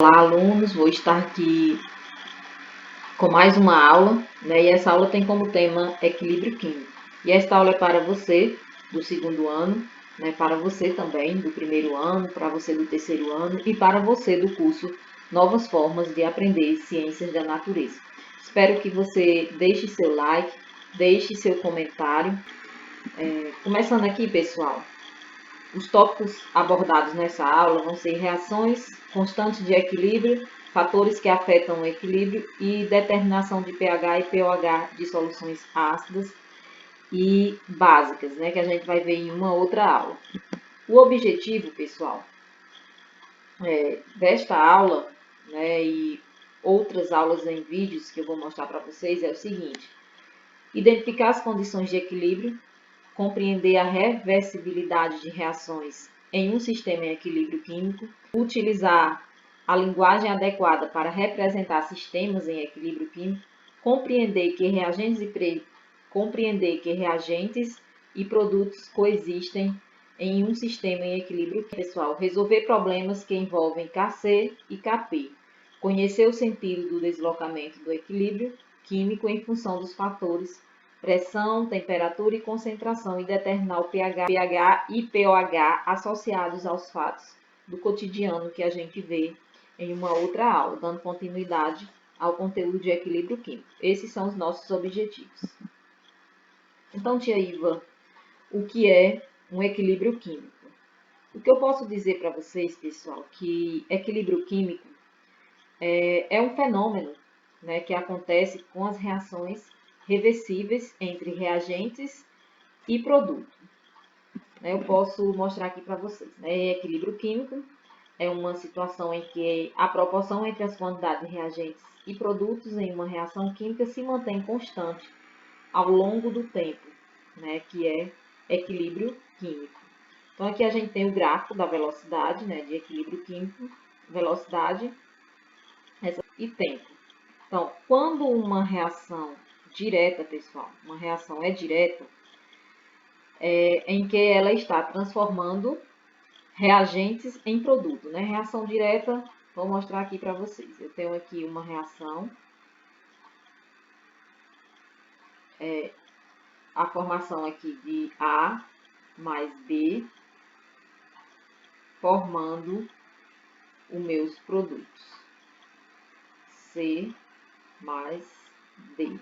Olá, alunos, vou estar aqui com mais uma aula, né? E essa aula tem como tema equilíbrio químico. E esta aula é para você do segundo ano, né? Para você também do primeiro ano, para você do terceiro ano e para você do curso Novas Formas de Aprender Ciências da Natureza. Espero que você deixe seu like, deixe seu comentário. Começando aqui, pessoal. Os tópicos abordados nessa aula vão ser reações constantes de equilíbrio, fatores que afetam o equilíbrio e determinação de pH e pOH de soluções ácidas e básicas, né, que a gente vai ver em uma outra aula. O objetivo, pessoal, desta aula, né, e outras aulas em vídeos que eu vou mostrar para vocês é o seguinte: identificar as condições de equilíbrio, compreender a reversibilidade de reações em um sistema em equilíbrio químico, utilizar a linguagem adequada para representar sistemas em equilíbrio químico, compreender que reagentes e produtos coexistem em um sistema em equilíbrio químico. Pessoal, resolver problemas que envolvem Kc e Kp, conhecer o sentido do deslocamento do equilíbrio químico em função dos fatores pressão, temperatura e concentração e determinar o pH e pOH associados aos fatos do cotidiano que a gente vê em uma outra aula, dando continuidade ao conteúdo de equilíbrio químico. Esses são os nossos objetivos. Então, tia Iva, o que é um equilíbrio químico? O que eu posso dizer para vocês, pessoal, que equilíbrio químico é um fenômeno, né, que acontece com as reações reversíveis entre reagentes e produto. Eu posso mostrar aqui para vocês. Equilíbrio químico é uma situação em que a proporção entre as quantidades de reagentes e produtos em uma reação química se mantém constante ao longo do tempo, né, que é equilíbrio químico. Então, aqui a gente tem o gráfico da velocidade, né, de equilíbrio químico, velocidade e tempo. Então, quando uma reação direta, pessoal, uma reação é direta, em que ela está transformando reagentes em produto, né? Reação direta, vou mostrar aqui para vocês. Eu tenho aqui uma reação, a formação aqui de A mais B, formando os meus produtos, C mais D.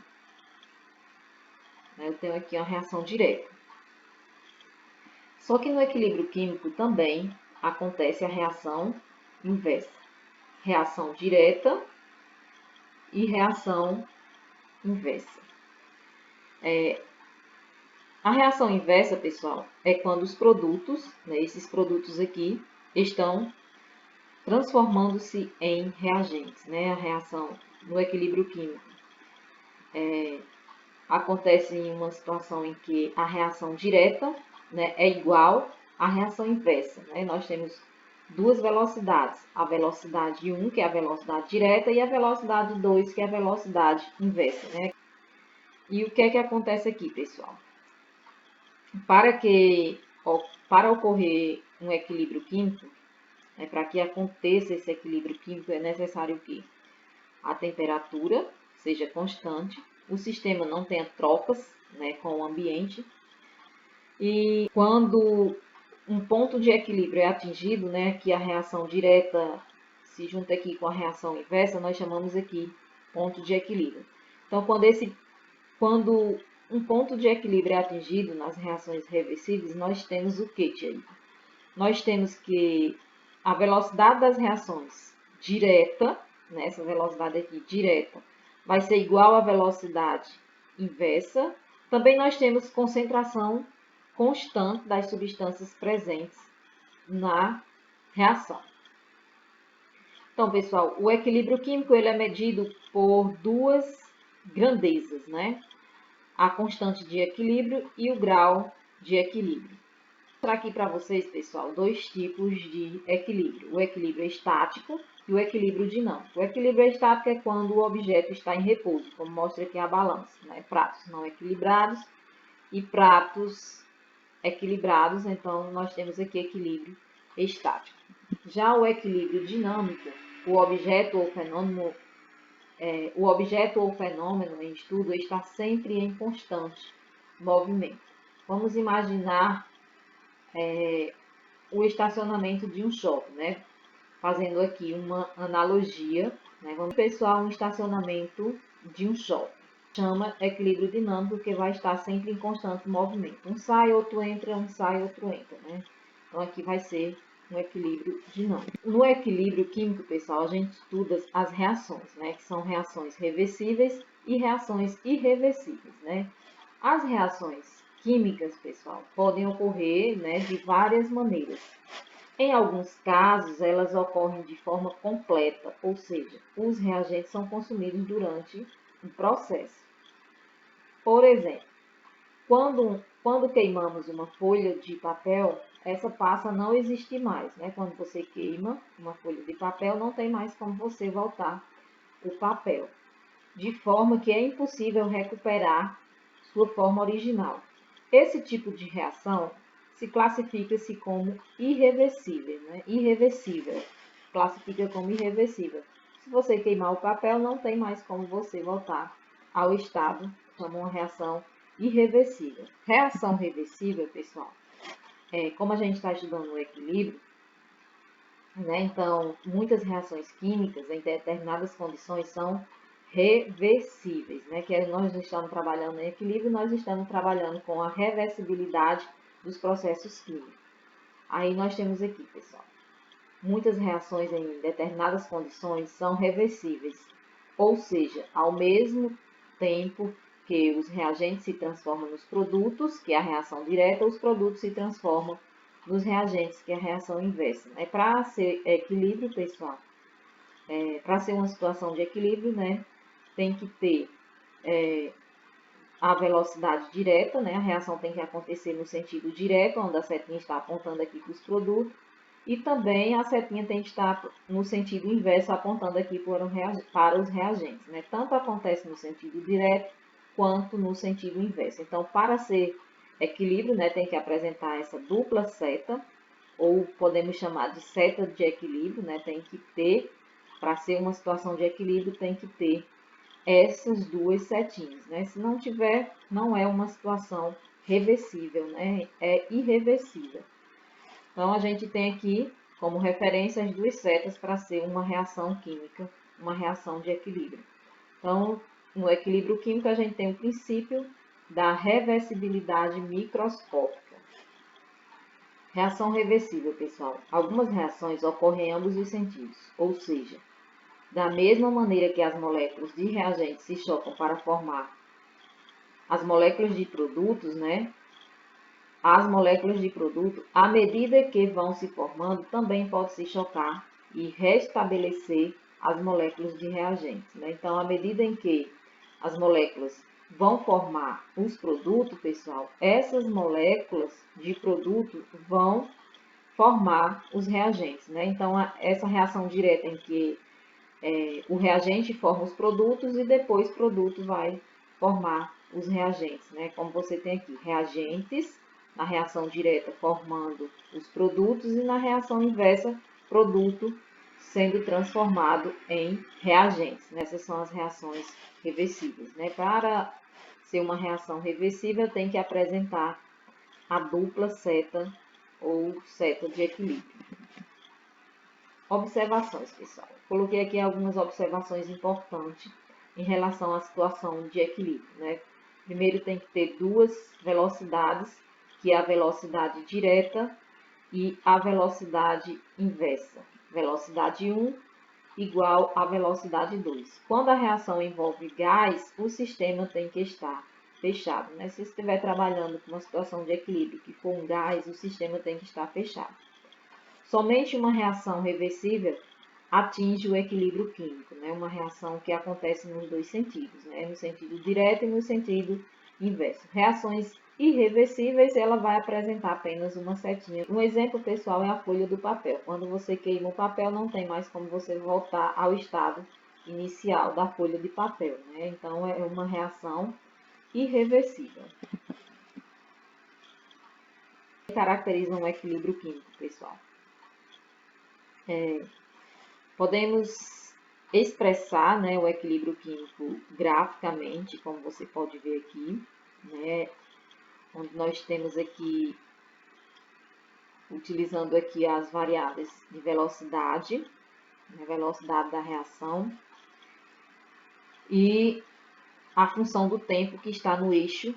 Eu tenho aqui uma reação direta. Só que no equilíbrio químico também acontece a reação inversa. Reação direta e reação inversa. A reação inversa, pessoal, é quando os produtos, né, esses produtos aqui, estão transformando-se em reagentes. Né? A reação no equilíbrio químico acontece em uma situação em que a reação direta, né, é igual à reação inversa. Né? Nós temos duas velocidades, a velocidade 1, que é a velocidade direta, e a velocidade 2, que é a velocidade inversa. Né? E o que é que acontece aqui, pessoal? Para ocorrer um equilíbrio químico, para que aconteça esse equilíbrio químico, é necessário que a temperatura seja constante, o sistema não tenha trocas, né, com o ambiente, e quando um ponto de equilíbrio é atingido, né, que a reação direta se junta aqui com a reação inversa, nós chamamos aqui ponto de equilíbrio. Então, quando um ponto de equilíbrio é atingido nas reações reversíveis, nós temos o que, tia Iva? Nós temos que a velocidade das reações direta, né, essa velocidade aqui direta, vai ser igual à velocidade inversa. Também nós temos concentração constante das substâncias presentes na reação. Então, pessoal, o equilíbrio químico ele é medido por duas grandezas, né? A constante de equilíbrio e o grau de equilíbrio. Vou mostrar aqui para vocês, pessoal, dois tipos de equilíbrio. O equilíbrio estático e o equilíbrio dinâmico. O equilíbrio estático é quando o objeto está em repouso, como mostra aqui a balança, né? Pratos não equilibrados e pratos equilibrados, então nós temos aqui equilíbrio estático. Já o equilíbrio dinâmico o objeto ou fenômeno em estudo está sempre em constante movimento. Vamos imaginar o estacionamento de um shopping, né? Fazendo aqui uma analogia, né? Vamos pessoal, um estacionamento de um shopping. Chama equilíbrio dinâmico, que vai estar sempre em constante movimento. Um sai, outro entra, um sai, outro entra, né? Então aqui vai ser um equilíbrio dinâmico. No equilíbrio químico, pessoal, a gente estuda as reações, né? Que são reações reversíveis e reações irreversíveis, né? As reações químicas, pessoal, podem ocorrer, né, de várias maneiras. Em alguns casos, elas ocorrem de forma completa, ou seja, os reagentes são consumidos durante o processo. Por exemplo, quando queimamos uma folha de papel, essa passa a não existir mais, né? Quando você queima uma folha de papel, não tem mais como você voltar o papel, de forma que é impossível recuperar sua forma original. Esse tipo de reação se classifica-se como irreversível, né? Irreversível. Classifica como irreversível. Se você queimar o papel, não tem mais como você voltar ao estado, chama uma reação irreversível. Reação reversível, pessoal, como a gente está estudando o equilíbrio, né? Então, muitas reações químicas em determinadas condições são reversíveis, né? Que nós não estamos trabalhando em equilíbrio, nós estamos trabalhando com a reversibilidade dos processos químicos. Aí nós temos aqui, pessoal, muitas reações em determinadas condições são reversíveis, ou seja, ao mesmo tempo que os reagentes se transformam nos produtos, que é a reação direta, os produtos se transformam nos reagentes, que é a reação inversa. Né? Para ser equilíbrio, pessoal, para ser uma situação de equilíbrio, né, tem que ter a velocidade direta, né, a reação tem que acontecer no sentido direto, onde a setinha está apontando aqui para os produtos, e também a setinha tem que estar no sentido inverso, apontando aqui para os reagentes. Né? Tanto acontece no sentido direto, quanto no sentido inverso. Então, para ser equilíbrio, né, tem que apresentar essa dupla seta, ou podemos chamar de seta de equilíbrio, né, tem que ter, para ser uma situação de equilíbrio, tem que ter essas duas setinhas. Né? Se não tiver, não é uma situação reversível, né? É irreversível. Então, a gente tem aqui como referência as duas setas para ser uma reação química, uma reação de equilíbrio. Então, no equilíbrio químico, a gente tem o princípio da reversibilidade microscópica. Reação reversível, pessoal. Algumas reações ocorrem em ambos os sentidos, ou seja, da mesma maneira que as moléculas de reagentes se chocam para formar as moléculas de produtos, né? As moléculas de produto, à medida que vão se formando, também pode se chocar e restabelecer as moléculas de reagentes. Né? Então, à medida em que as moléculas vão formar os produtos, pessoal, essas moléculas de produto vão formar os reagentes. Né? Então, essa reação direta em que o reagente forma os produtos e depois o produto vai formar os reagentes. Né? Como você tem aqui, reagentes na reação direta formando os produtos e na reação inversa, produto sendo transformado em reagentes. Essas são as reações reversíveis. Né? Para ser uma reação reversível, tem que apresentar a dupla seta ou seta de equilíbrio. Observações, pessoal. Coloquei aqui algumas observações importantes em relação à situação de equilíbrio. Né? Primeiro, tem que ter duas velocidades, que é a velocidade direta e a velocidade inversa. Velocidade 1 igual a velocidade 2. Quando a reação envolve gás, o sistema tem que estar fechado. Né? Se estiver trabalhando com uma situação de equilíbrio que for um gás, o sistema tem que estar fechado. Somente uma reação reversível atinge o equilíbrio químico, né? Uma reação que acontece nos dois sentidos, né? No sentido direto e no sentido inverso. Reações irreversíveis, ela vai apresentar apenas uma setinha. Um exemplo, pessoal, é a folha do papel. Quando você queima o papel, não tem mais como você voltar ao estado inicial da folha de papel, né? Então, é uma reação irreversível. Caracteriza um equilíbrio químico, pessoal. Podemos expressar, né, o equilíbrio químico graficamente, como você pode ver aqui, né, onde nós temos aqui, utilizando aqui as variáveis de velocidade, né, velocidade da reação, e a função do tempo que está no eixo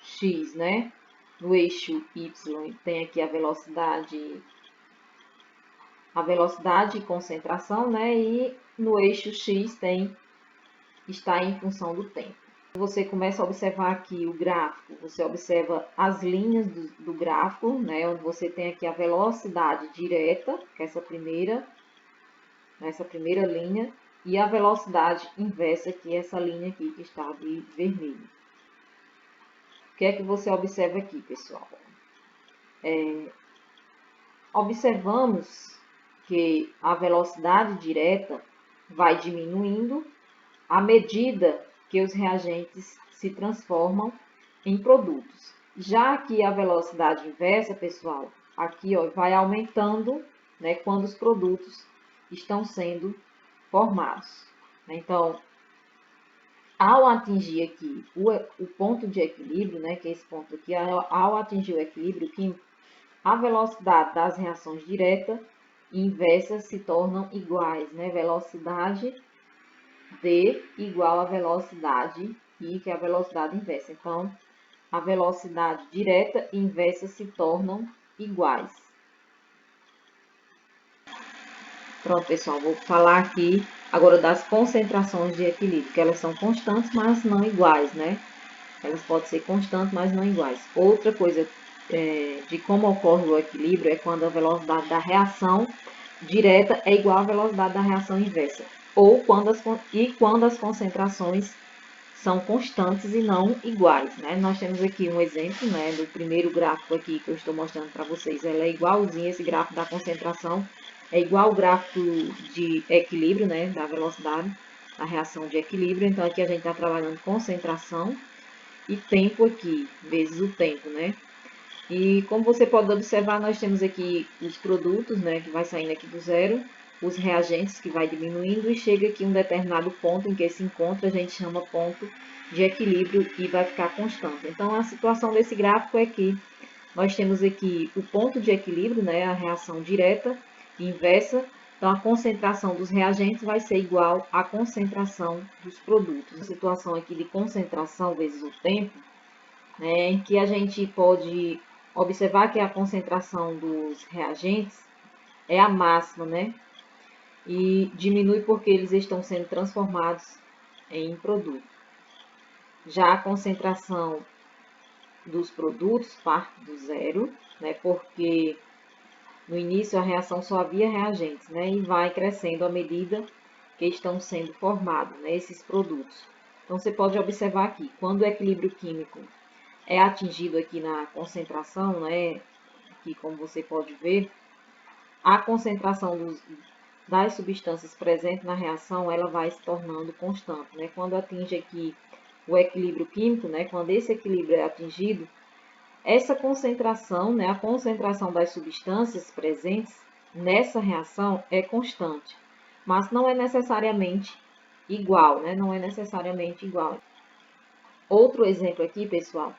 X, né? No eixo Y tem aqui a velocidade e concentração, né? E no eixo X está em função do tempo. Você começa a observar aqui o gráfico, você observa as linhas do gráfico, né? Onde você tem aqui a velocidade direta, que é essa primeira linha, e a velocidade inversa, que é essa linha aqui que está de vermelho. O que é que você observa aqui, pessoal? Observamos que a velocidade direta vai diminuindo à medida que os reagentes se transformam em produtos. Já que a velocidade inversa, pessoal, aqui ó, vai aumentando, né, quando os produtos estão sendo formados. Então, ao atingir aqui o ponto de equilíbrio, né, que é esse ponto aqui, ao atingir o equilíbrio químico, a velocidade das reações direta e inversa se tornam iguais, né? Velocidade V igual a velocidade I, que é a velocidade inversa. Então, a velocidade direta e inversa se tornam iguais. Pronto, pessoal, vou falar aqui agora das concentrações de equilíbrio, que elas são constantes, mas não iguais, né? Elas podem ser constantes, mas não iguais. Outra coisa de como ocorre o equilíbrio é quando a velocidade da reação direta é igual à velocidade da reação inversa, ou quando as concentrações são constantes e não iguais, né? Nós temos aqui um exemplo, né, do primeiro gráfico aqui que eu estou mostrando para vocês. Ela é igualzinho, esse gráfico da concentração é igual ao gráfico de equilíbrio, né, da velocidade, a reação de equilíbrio. Então, aqui a gente está trabalhando concentração e tempo aqui, vezes o tempo, né? E como você pode observar, nós temos aqui os produtos, né, que vai saindo aqui do zero, os reagentes que vai diminuindo e chega aqui um determinado ponto em que se encontra, a gente chama ponto de equilíbrio e vai ficar constante. Então, a situação desse gráfico é que nós temos aqui o ponto de equilíbrio, né, a reação direta e inversa. Então, a concentração dos reagentes vai ser igual à concentração dos produtos. A situação aqui de concentração vezes o tempo, né, em que a gente pode observar que a concentração dos reagentes é a máxima, né? E diminui porque eles estão sendo transformados em produto. Já a concentração dos produtos parte do zero, né? Porque no início a reação só havia reagentes, né? E vai crescendo à medida que estão sendo formados, né, esses produtos. Então você pode observar aqui, quando o equilíbrio químico é atingido aqui na concentração, né? Aqui como você pode ver, a concentração das substâncias presentes na reação, ela vai se tornando constante, né? Quando atinge aqui o equilíbrio químico, né? Quando esse equilíbrio é atingido, essa concentração, né? A concentração das substâncias presentes nessa reação é constante, mas não é necessariamente igual, né? Não é necessariamente igual. Outro exemplo aqui, pessoal,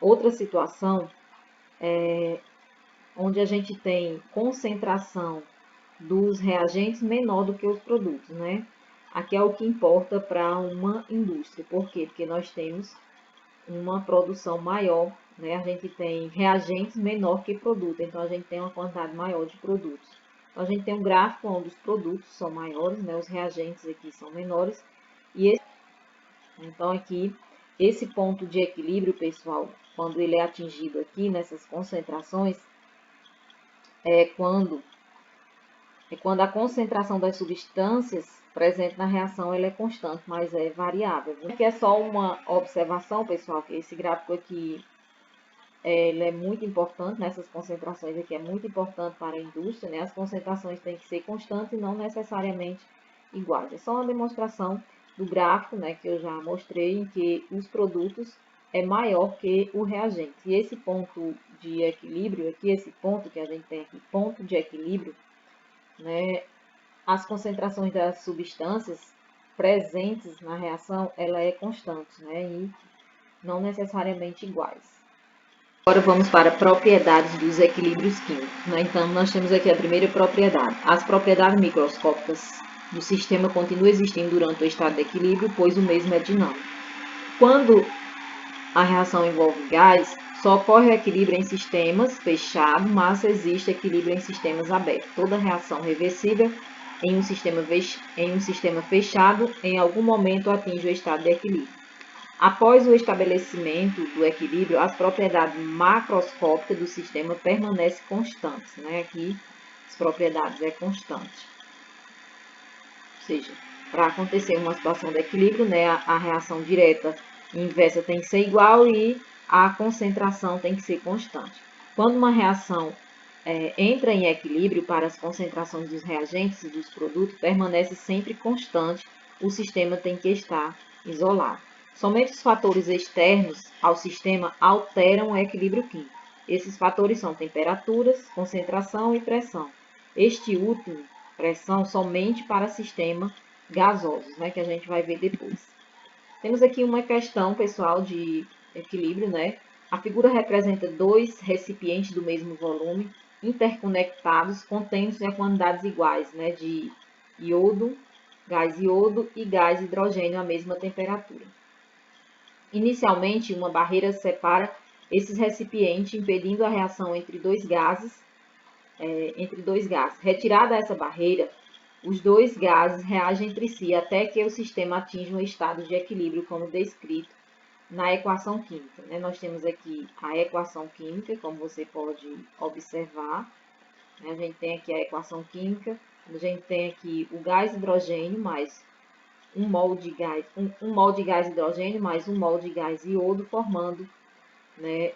outra situação onde a gente tem concentração dos reagentes menor do que os produtos, né? Aqui é o que importa para uma indústria. Por quê? Porque nós temos uma produção maior, né? A gente tem reagentes menor que produto, então a gente tem uma quantidade maior de produtos. Então, a gente tem um gráfico onde os produtos são maiores, né? Os reagentes aqui são menores. Então, aqui, esse ponto de equilíbrio, pessoal, quando ele é atingido aqui nessas concentrações, é quando a concentração das substâncias presente na reação ela é constante, mas é variável. Aqui é só uma observação, pessoal, que esse gráfico aqui ele é muito importante, nessas concentrações aqui é muito importante para a indústria, né? As concentrações têm que ser constantes e não necessariamente iguais. É só uma demonstração do gráfico, né, que eu já mostrei, em que os produtos é maior que o reagente. E esse ponto de equilíbrio aqui, esse ponto que a gente tem aqui, ponto de equilíbrio, né, as concentrações das substâncias presentes na reação, ela é constante, né? E não necessariamente iguais. Agora vamos para propriedades dos equilíbrios químicos, né? Então, nós temos aqui a primeira propriedade. As propriedades microscópicas do sistema continuam existindo durante o estado de equilíbrio, pois o mesmo é dinâmico. Quando a reação envolve gás, só ocorre o equilíbrio em sistemas fechados, mas existe equilíbrio em sistemas abertos. Toda reação reversível em um sistema fechado, em algum momento atinge o estado de equilíbrio. Após o estabelecimento do equilíbrio, as propriedades macroscópicas do sistema permanecem constantes, né? Aqui, as propriedades é constante. Ou seja, para acontecer uma situação de equilíbrio, né, a reação direta e inversa tem que ser igual e a concentração tem que ser constante. Quando uma reação entra em equilíbrio para as concentrações dos reagentes e dos produtos, permanece sempre constante, o sistema tem que estar isolado. Somente os fatores externos ao sistema alteram o equilíbrio químico. Esses fatores são temperaturas, concentração e pressão. Este último, pressão, somente para sistemas gasosos, né, que a gente vai ver depois. Temos aqui uma questão, pessoal, de equilíbrio, né? A figura representa dois recipientes do mesmo volume, interconectados, contendo-se a quantidades iguais, né, de gás iodo e gás hidrogênio à mesma temperatura. Inicialmente, uma barreira separa esses recipientes, impedindo a reação entre dois gases. Retirada essa barreira, os dois gases reagem entre si até que o sistema atinja um estado de equilíbrio, como descrito na equação química. Nós temos aqui a equação química, como você pode observar. A gente tem aqui a equação química, a gente tem aqui o gás hidrogênio mais um mol de gás hidrogênio mais um mol de gás iodo, formando, né,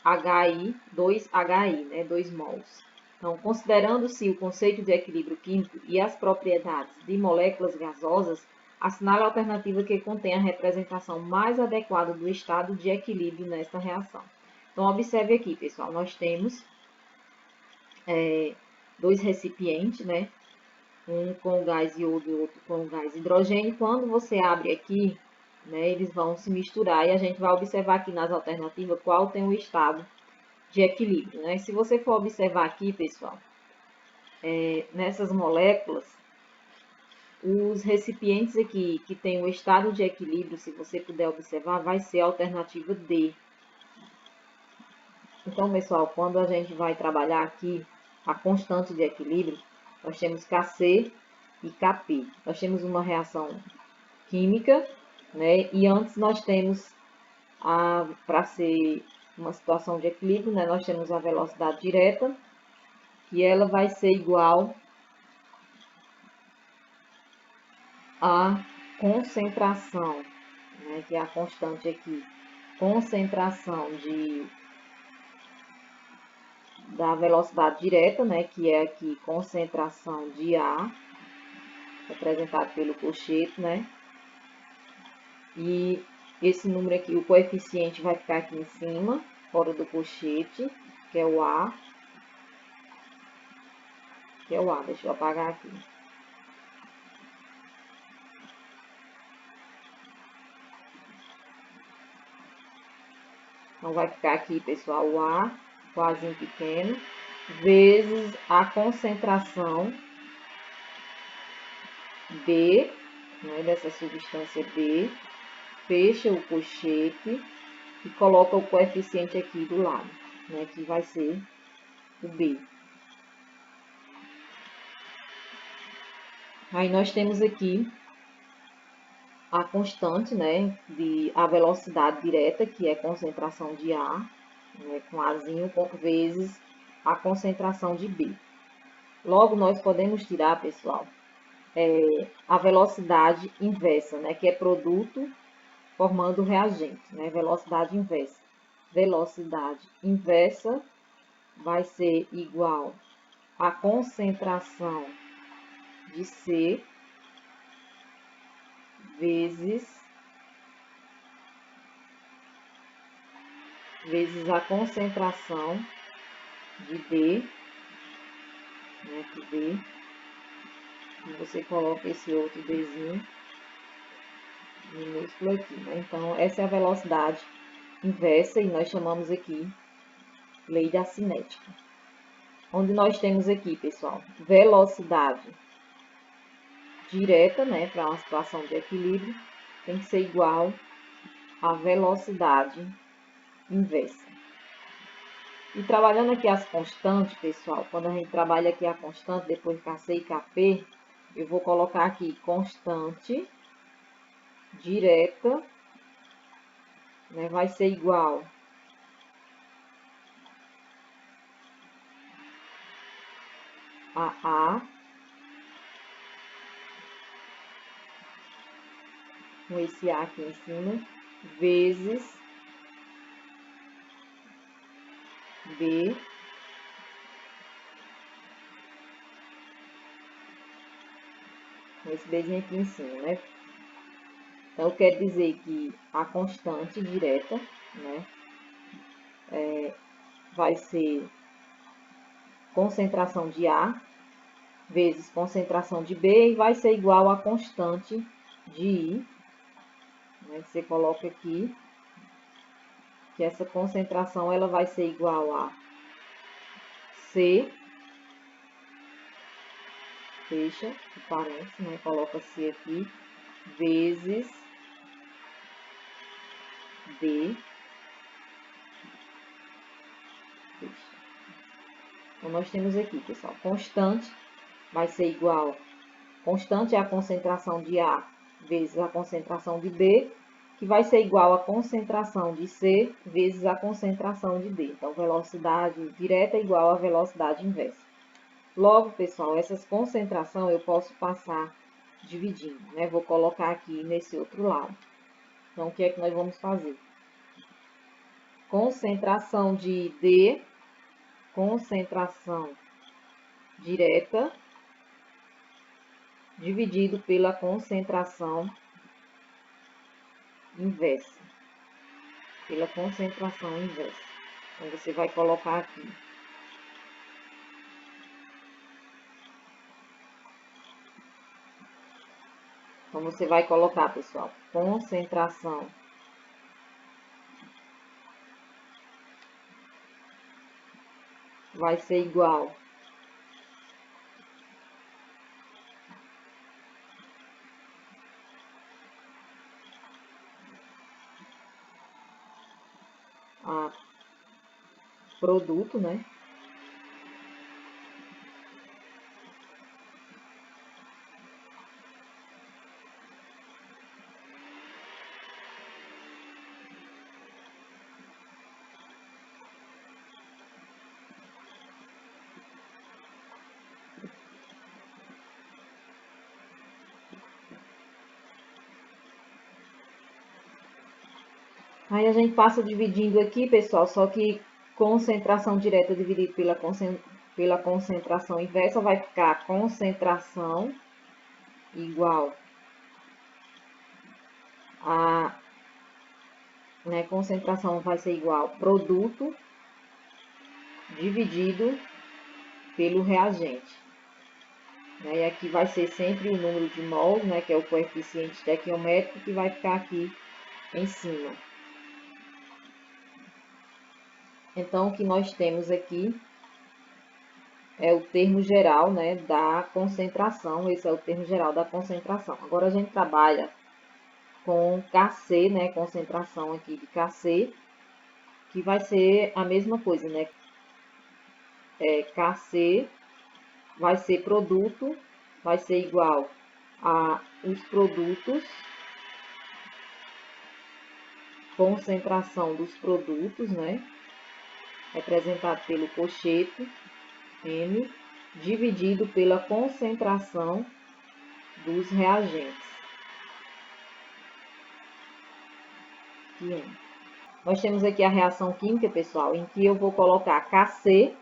HI, 2HI, né, 2 mols. Então, considerando-se o conceito de equilíbrio químico e as propriedades de moléculas gasosas, assinale a alternativa que contém a representação mais adequada do estado de equilíbrio nesta reação. Então, observe aqui, pessoal, nós temos dois recipientes, né? Um com gás iodo e outro com gás hidrogênio. Quando você abre aqui, né, eles vão se misturar e a gente vai observar aqui nas alternativas qual tem o estado de equilíbrio, né? Se você for observar aqui, pessoal, nessas moléculas, os recipientes aqui que tem o estado de equilíbrio, se você puder observar, vai ser a alternativa D. Então, pessoal, quando a gente vai trabalhar aqui a constante de equilíbrio, nós temos Kc e Kp. Nós temos uma reação química, né? E antes nós temos, para ser uma situação de equilíbrio, né, nós temos a velocidade direta, que ela vai ser igual à concentração, né, que é a constante aqui, concentração da velocidade direta, né, que é aqui concentração de A, representado pelo colchete, né, e esse número aqui, o coeficiente vai ficar aqui em cima, fora do colchete, que é o A, deixa eu apagar aqui. Então, vai ficar aqui, pessoal, o A, quase pequeno, vezes a concentração B, né, dessa substância B, fecha o colchete e coloca o coeficiente aqui do lado, né, que vai ser o B. Aí nós temos aqui a constante, né, a velocidade direta, que é a concentração de A, né, com Azinho, vezes a concentração de B. Logo, nós podemos tirar, pessoal, a velocidade inversa, né, que é produto formando reagente, né, velocidade inversa. Velocidade inversa vai ser igual à concentração de C vezes a concentração de D, né, aqui D, Você coloca esse outro Dzinho minúsculo aqui, né? Então, essa é a velocidade inversa e nós chamamos aqui lei da cinética. Onde nós temos aqui, pessoal, velocidade direta, né, para uma situação de equilíbrio, tem que ser igual à velocidade inversa. E trabalhando aqui as constantes, pessoal, quando a gente trabalha aqui a constante, depois KC e KP, eu vou colocar aqui constante direta, né, vai ser igual a com esse A aqui em cima, vezes B com esse Bzinho aqui em cima, né? Então, quer dizer que a constante direta, né, vai ser concentração de A vezes concentração de B e vai ser igual a constante de I. Né? Você coloca aqui que essa concentração ela vai ser igual a C, fecha o parênteses, né? Coloca C aqui, vezes D, fecha. Então, nós temos aqui, pessoal, constante vai ser igual, constante é a concentração de A vezes a concentração de B, que vai ser igual a concentração de C vezes a concentração de D. Então, velocidade direta é igual a velocidade inversa. Logo, pessoal, essas concentrações eu posso passar dividindo, né? Vou colocar aqui nesse outro lado. Então, o que é que nós vamos fazer? Concentração de D, concentração direta, dividido pela concentração inversa. Pela concentração inversa. Então, você vai colocar aqui. Então, você vai colocar, pessoal, concentração vai ser igual a produto, né? Aí a gente passa dividindo aqui, pessoal, só que concentração direta dividido pela concentração inversa vai ficar concentração igual a, né, concentração vai ser igual produto dividido pelo reagente. Né, e aqui vai ser sempre o número de mols, né, que é o coeficiente estequiométrico, que vai ficar aqui em cima. Então, o que nós temos aqui é o termo geral, né, da concentração. Esse é o termo geral da concentração. Agora, a gente trabalha com Kc, né, concentração aqui de Kc, que vai ser a mesma coisa, né? Kc vai ser produto, vai ser igual a os produtos, concentração dos produtos, né? Representado pelo cochete, M, dividido pela concentração dos reagentes. Nós temos aqui a reação química, pessoal, em que eu vou colocar Kc,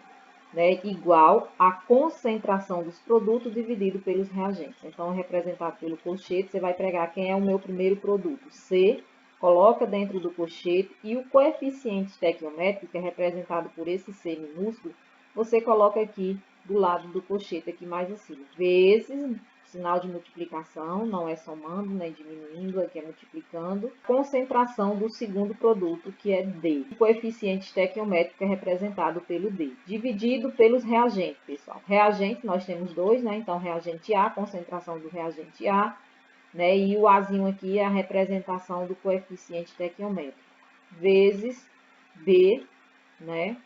né, igual a concentração dos produtos dividido pelos reagentes. Então, representado pelo colchete, você vai pegar quem é o meu primeiro produto, C, coloca dentro do colchete e o coeficiente estequiométrico, que é representado por esse C minúsculo, você coloca aqui do lado do colchete, aqui mais acima, vezes sinal de multiplicação, não é somando nem diminuindo, aqui é multiplicando. Concentração do segundo produto, que é D. O coeficiente estequiométrico é representado pelo D, dividido pelos reagentes, pessoal. Reagente, nós temos dois, né? Então, reagente A, concentração do reagente A, né? E o Azinho aqui é a representação do coeficiente estequiométrico, vezes B, né?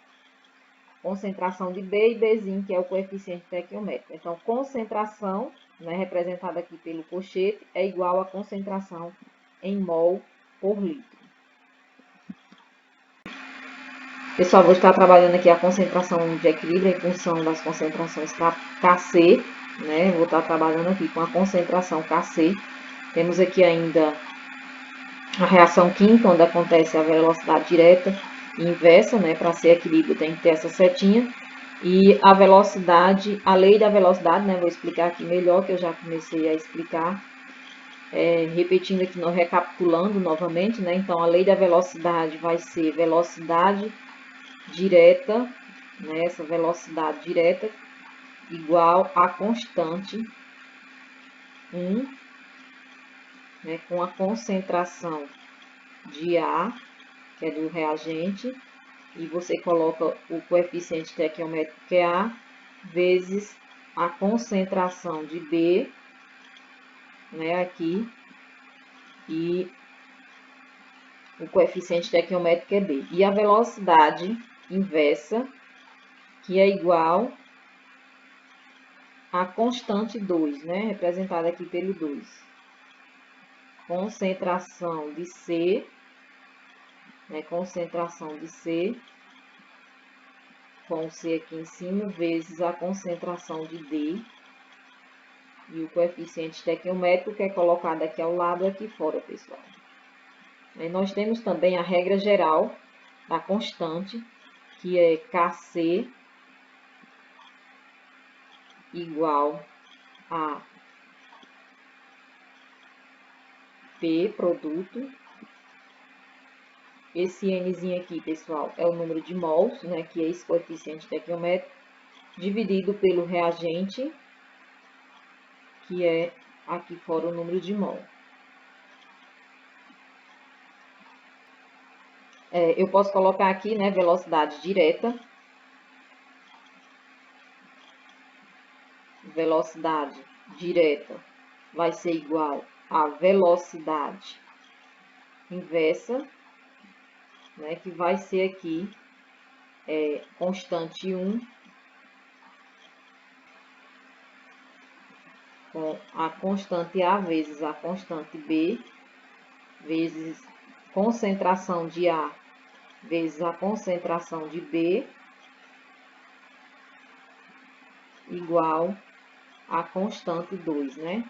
Concentração de B e Bzinho, que é o coeficiente estequiométrico. Então, concentração, né, representada aqui pelo cochete, é igual a concentração em mol por litro. Pessoal, vou estar trabalhando aqui a concentração de equilíbrio em função das concentrações Kc, né? Vou estar trabalhando aqui com a concentração Kc. Temos aqui ainda a reação química, onde acontece a velocidade direta e inversa, né? Para ser equilíbrio tem que ter essa setinha. E a velocidade, a lei da velocidade, né? Vou explicar aqui melhor, que eu já comecei a explicar. Repetindo aqui, recapitulando novamente, né? Então, a lei da velocidade vai ser velocidade direta, né? Essa velocidade direta igual a constante 1, né? Com a concentração de A, que é do reagente, e você coloca o coeficiente estequiométrico, que é A, vezes a concentração de B, né, aqui, e o coeficiente estequiométrico é B. E a velocidade inversa, que é igual a constante 2, né, representada aqui pelo 2. Concentração de C, né, concentração de C, com o C aqui em cima, vezes a concentração de D, e o coeficiente estequiométrico, que é colocado aqui ao lado, aqui fora, pessoal. Aí nós temos também a regra geral da constante, que é Kc igual a P, produto. Esse Nzinho aqui, pessoal, é o número de mols, né, que é esse coeficiente estequiométrico, dividido pelo reagente, que é aqui fora o número de mol. Eu posso colocar aqui, né, velocidade direta. Velocidade direta vai ser igual a velocidade inversa, né, que vai ser aqui constante 1 com a constante A vezes a constante B, vezes concentração de A vezes a concentração de B, igual a constante 2, né?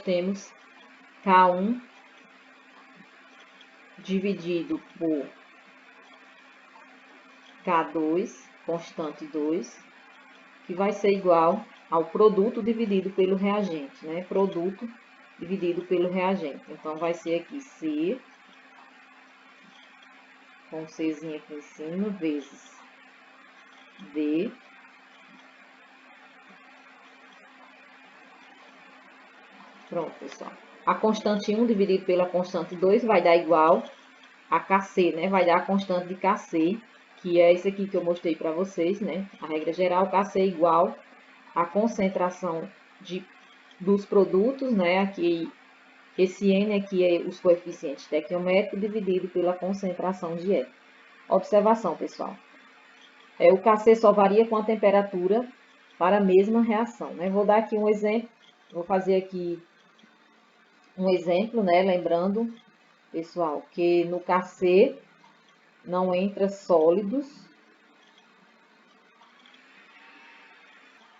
Temos K1 dividido por K2, constante 2, que vai ser igual ao produto dividido pelo reagente, né? Produto dividido pelo reagente. Então, vai ser aqui C, com Czinho aqui em cima, vezes D, pronto, pessoal. A constante 1 dividido pela constante 2 vai dar igual a Kc, né? Vai dar a constante de Kc, que é isso aqui que eu mostrei para vocês, né? A regra geral, Kc é igual a concentração dos produtos, né? Aqui, esse N aqui é os coeficientes estequiométricos dividido pela concentração de E. Observação, pessoal. O Kc só varia com a temperatura para a mesma reação, né? Vou dar aqui um exemplo. Vou fazer aqui um exemplo, né? Lembrando, pessoal, que no Kc não entra sólidos.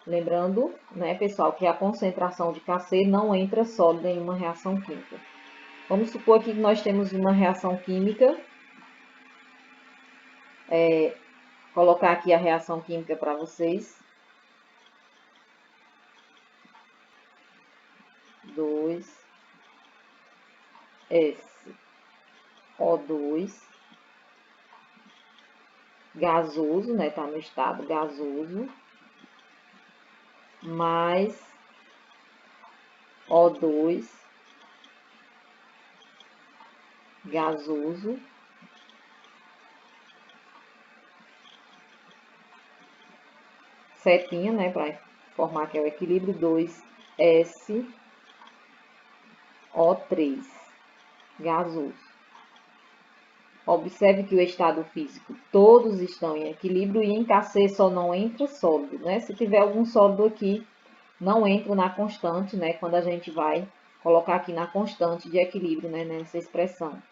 Lembrando, né, pessoal, que a concentração de Kc não entra sólida em uma reação química. Vamos supor aqui que nós temos uma reação química. Colocar aqui a reação química para vocês. 2SO2 gasoso, né? Tá no estado gasoso, mais O2 gasoso, setinha, né? Para formar que é o equilíbrio 2SO3 gasoso. Observe que o estado físico todos estão em equilíbrio e em Kc só não entra sólido, né? Se tiver algum sólido aqui, não entra na constante, né? Quando a gente vai colocar aqui na constante de equilíbrio, né? Nessa expressão.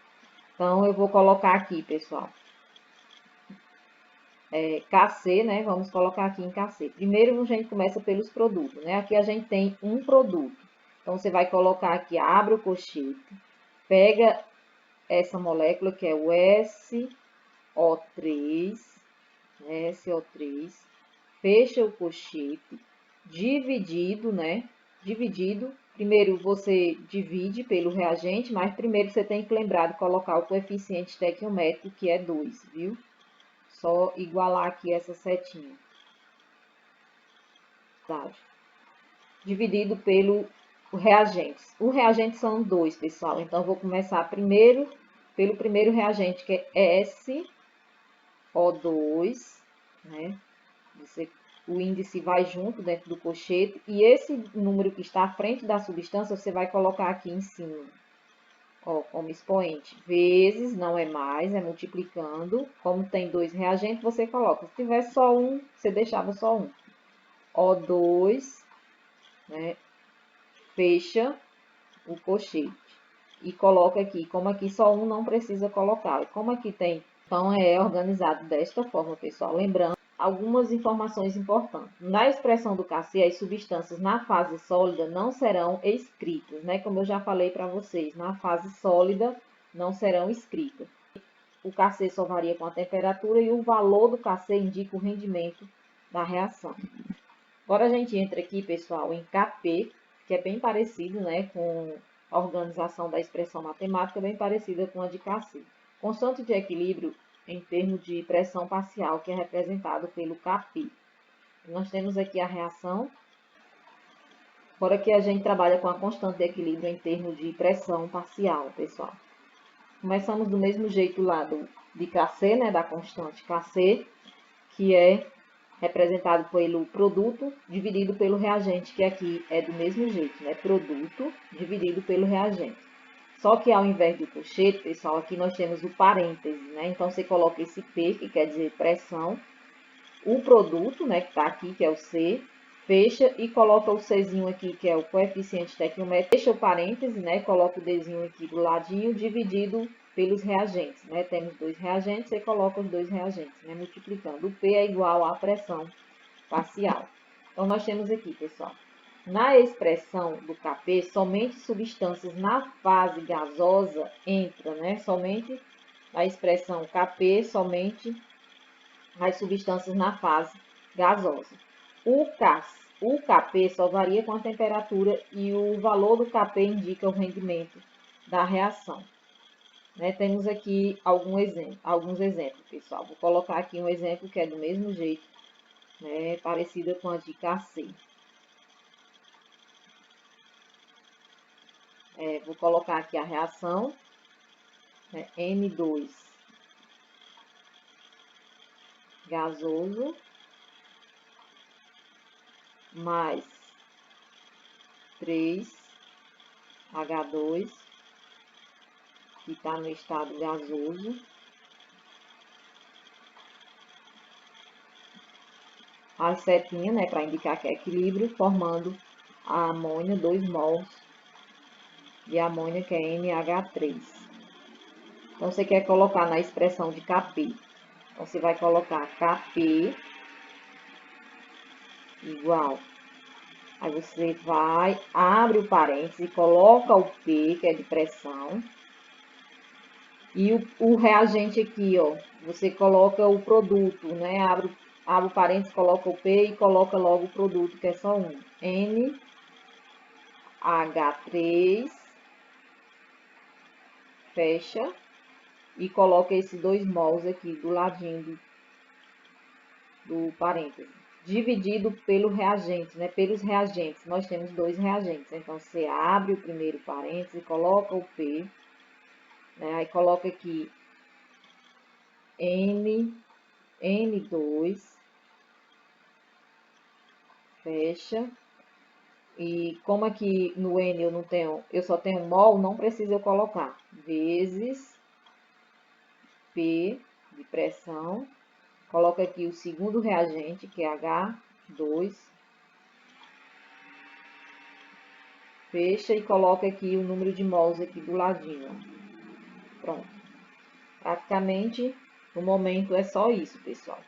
Então, eu vou colocar aqui, pessoal, Kc, né? Vamos colocar aqui em Kc. Primeiro, a gente começa pelos produtos, né? Aqui a gente tem um produto. Então, você vai colocar aqui, abre o colchete, pega essa molécula que é o SO3, né? SO3, fecha o colchete, dividido, né? Dividido. Primeiro você divide pelo reagente, mas primeiro você tem que lembrar de colocar o coeficiente estequiométrico, que é 2, viu? Só igualar aqui essa setinha. Tá? Dividido pelo reagente. O reagente são 2, pessoal. Então, eu vou começar primeiro pelo primeiro reagente, que é SO2, né? O índice vai junto dentro do colchete. E esse número que está à frente da substância, você vai colocar aqui em cima. Ó, como expoente. Vezes, não é mais, é multiplicando. Como tem 2 reagentes, você coloca. Se tivesse só um, você deixava só um. O2, né? Fecha o colchete. E coloca aqui. Como aqui só um, não precisa colocar. Como aqui tem, então é organizado desta forma, pessoal. Lembrando algumas informações importantes. Na expressão do Kc, as substâncias na fase sólida não serão escritas, né? Como eu já falei para vocês, na fase sólida não serão escritas. O Kc só varia com a temperatura e o valor do Kc indica o rendimento da reação. Agora a gente entra aqui, pessoal, em Kp, que é bem parecido, né, com a organização da expressão matemática, bem parecida com a de Kc. Constante de equilíbrio em termos de pressão parcial, que é representado pelo Kp. Nós temos aqui a reação. Agora que a gente trabalha com a constante de equilíbrio em termos de pressão parcial, pessoal. Começamos do mesmo jeito lá de Kc, né, da constante Kc, que é representado pelo produto dividido pelo reagente, que aqui é do mesmo jeito, né? Produto dividido pelo reagente. Só que ao invés do colchete, pessoal, aqui nós temos o parêntese, né? Então, você coloca esse P, que quer dizer pressão, o produto, né, que está aqui, que é o C, fecha e coloca o Czinho aqui, que é o coeficiente estequiométrico, fecha o parêntese, né, coloca o Dzinho aqui do ladinho, dividido pelos reagentes, né, temos 2 reagentes, você coloca os 2 reagentes, né, multiplicando. O P é igual à pressão parcial. Então, nós temos aqui, pessoal, na expressão do Kp, somente substâncias na fase gasosa entram, né, somente na expressão Kp, somente as substâncias na fase gasosa. O Kp só varia com a temperatura e o valor do Kp indica o rendimento da reação. Né? Temos aqui alguns exemplos, pessoal. Vou colocar aqui um exemplo que é do mesmo jeito, né? Parecida com a de Kc. Vou colocar aqui a reação, né? N2 gasoso mais 3H2, que está no estado gasoso, a setinha, né, para indicar que é equilíbrio, formando a amônia, 2 mols de amônia, que é NH3. Então, você quer colocar na expressão de Kp. Então, você vai colocar Kp igual. Aí você vai, abre o parênteses, coloca o P, que é de pressão. E o reagente aqui, ó, você coloca o produto, né? Abre o parênteses, coloca o P e coloca logo o produto, que é só um. NH3, fecha e coloca esses 2 mols aqui do ladinho do parêntese, dividido pelo reagente, né? Pelos reagentes. Nós temos 2 reagentes. Então, você abre o primeiro parêntese, coloca o P, né? Aí coloca aqui N2, fecha. E como aqui no N eu só tenho mol, não precisa eu colocar. Vezes P de pressão. Coloca aqui o segundo reagente, que é H2. Fecha e coloca aqui o número de mols aqui do ladinho. Ó. Pronto. Praticamente, no momento, é só isso, pessoal.